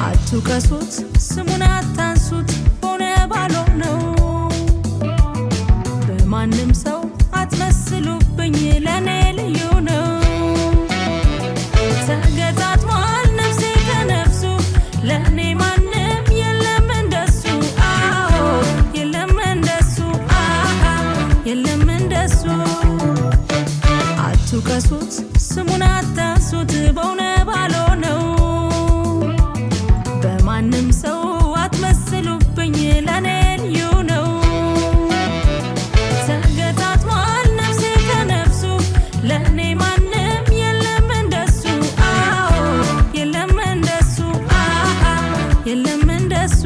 አትውቀሱት ስሙን አታንሱት ሆነ ባልሆነው በማንም ሰው አትመስሉብኝ ለኔ ልዩ ነው። ተገጣጥሟል ነፍሴ ከነፍሱ ለኔ ማንም የለም እንደሱ አዎ የለም እንደሱ የለም እንደሱ። አትውቀሱት ስሙን አታንሱት በሆነ ባልሆነው በማንም ሰው አትመስሉብኝ ለኔ ልዩ ነው። ተገጣጥሟል ነፍሴ ከነፍሱ ለኔ ማንም የለም እንደሱ አዎ የለም እንደሱ የለም እንደሱ።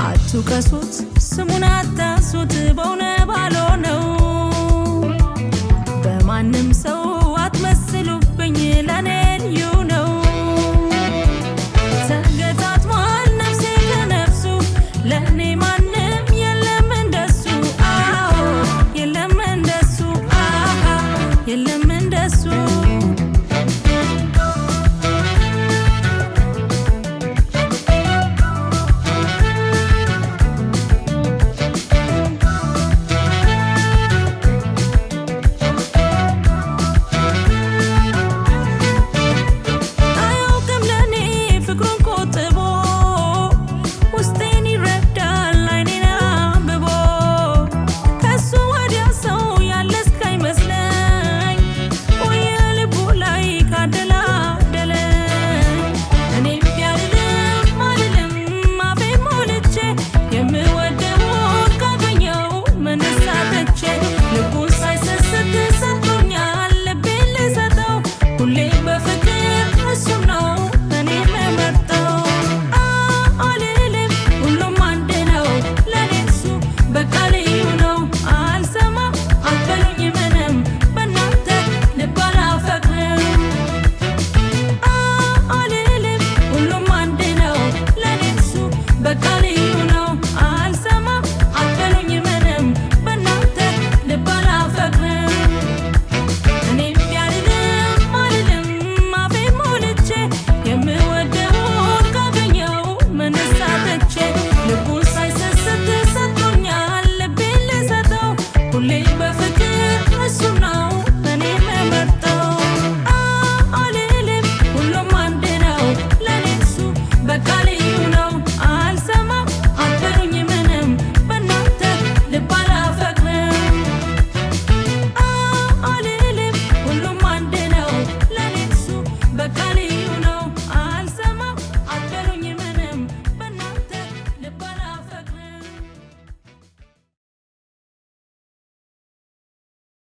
አትውቀሱት ስሙን አታንሱት በሆነ ባልሆነው በማንም ሰው አትመስሉብኝ ለኔ ልዩ ነው። ተገጣጥሟል ነፍሴ ከነፍሱ ለኔ ማንም የለም እንደሱ አዎ የለም እንደሱ የለም